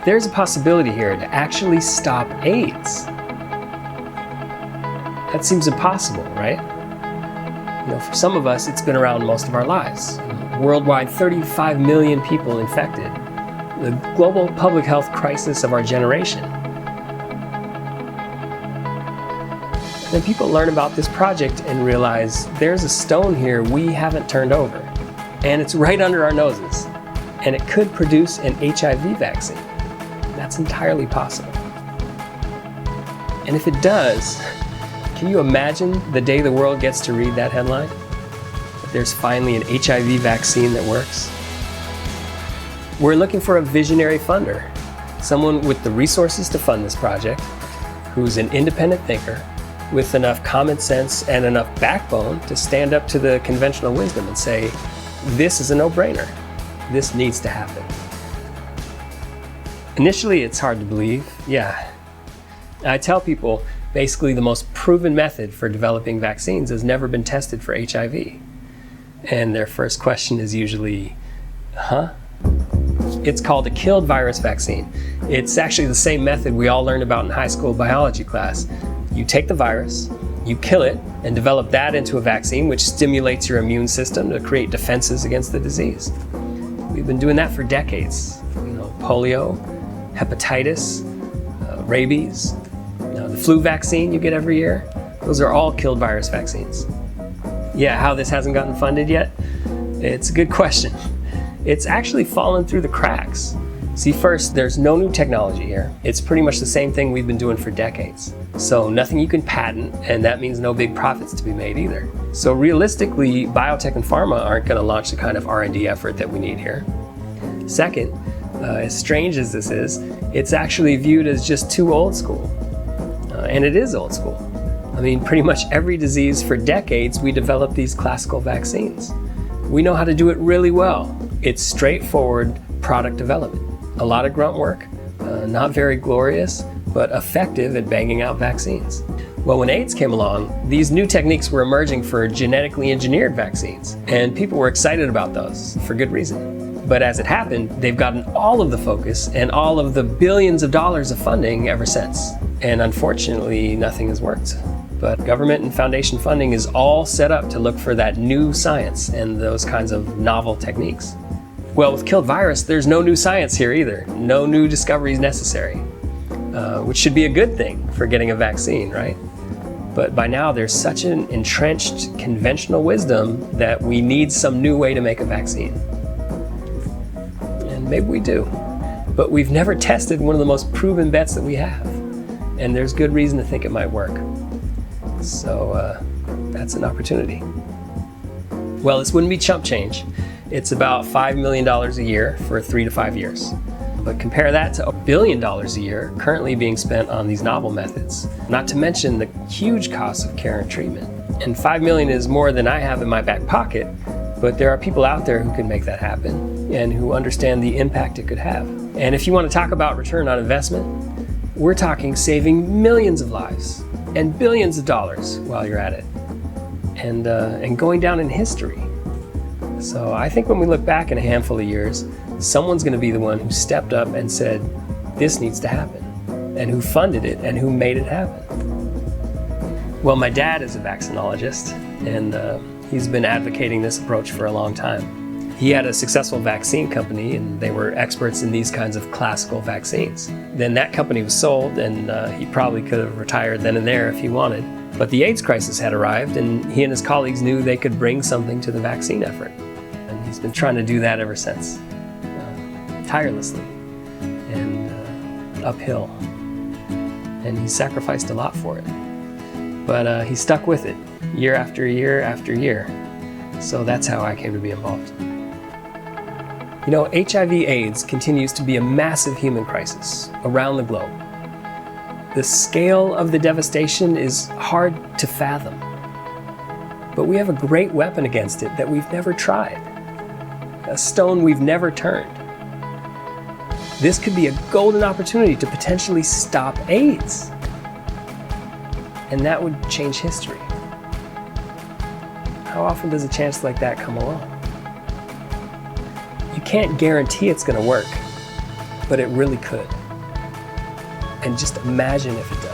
there's a possibility here to actually stop AIDS. That seems impossible, right? For some of us, it's been around most of our lives. Worldwide, 35 million people infected. The global public health crisis of our generation. Then people learn about this project and realize there's a stone here we haven't turned over. And it's right under our noses. And it could produce an HIV vaccine. That's entirely possible. And if it does, can you imagine the day the world gets to read that headline? That there's finally an HIV vaccine that works? We're looking for a visionary funder, someone with the resources to fund this project, who's an independent thinker, with enough common sense and enough backbone to stand up to the conventional wisdom and say, this is a no-brainer. This needs to happen. Initially, it's hard to believe, yeah. I tell people, basically the most proven method for developing vaccines has never been tested for HIV. And their first question is usually, huh? It's called a killed virus vaccine. It's actually the same method we all learned about in high school biology class. You take the virus, you kill it, and develop that into a vaccine which stimulates your immune system to create defenses against the disease. We've been doing that for decades. Polio, hepatitis, rabies, the flu vaccine you get every year, those are all killed virus vaccines. Yeah, how this hasn't gotten funded yet? It's a good question. It's actually fallen through the cracks. See, first, there's no new technology here. It's pretty much the same thing we've been doing for decades. So nothing you can patent, and that means no big profits to be made either. So realistically, biotech and pharma aren't going to launch the kind of R&D effort that we need here. Second, as strange as this is, it's actually viewed as just too old school. And it is old school. I mean, pretty much every disease for decades, we developed these classical vaccines. We know how to do it really well. It's straightforward product development. A lot of grunt work, not very glorious, but effective at banging out vaccines. Well, when AIDS came along, these new techniques were emerging for genetically engineered vaccines, and people were excited about those for good reason. But as it happened, they've gotten all of the focus and all of the billions of dollars of funding ever since. And unfortunately, nothing has worked. But government and foundation funding is all set up to look for that new science and those kinds of novel techniques. Well, with killed virus, there's no new science here either. No new discoveries necessary, which should be a good thing for getting a vaccine, right? But by now, there's such an entrenched conventional wisdom that we need some new way to make a vaccine. And maybe we do. But we've never tested one of the most proven bets that we have. And there's good reason to think it might work. So that's an opportunity. Well, this wouldn't be chump change. It's about $5 million a year for 3 to 5 years. But compare that to $1 billion a year currently being spent on these novel methods, not to mention the huge costs of care and treatment. And $5 million is more than I have in my back pocket, but there are people out there who can make that happen and who understand the impact it could have. And if you want to talk about return on investment, we're talking saving millions of lives and billions of dollars while you're at it, and going down in history. So I think when we look back in a handful of years, someone's going to be the one who stepped up and said, this needs to happen, and who funded it and who made it happen. Well, my dad is a vaccinologist, and he's been advocating this approach for a long time. He had a successful vaccine company, and they were experts in these kinds of classical vaccines. Then that company was sold, and he probably could have retired then and there if he wanted. But the AIDS crisis had arrived, and he and his colleagues knew they could bring something to the vaccine effort. And he's been trying to do that ever since, tirelessly and uphill. And he sacrificed a lot for it. But he stuck with it year after year after year. So that's how I came to be involved. HIV/AIDS continues to be a massive human crisis around the globe. The scale of the devastation is hard to fathom. But we have a great weapon against it that we've never tried, a stone we've never turned. This could be a golden opportunity to potentially stop AIDS. And that would change history. How often does a chance like that come along? You can't guarantee it's going to work, but it really could. And just imagine if it does.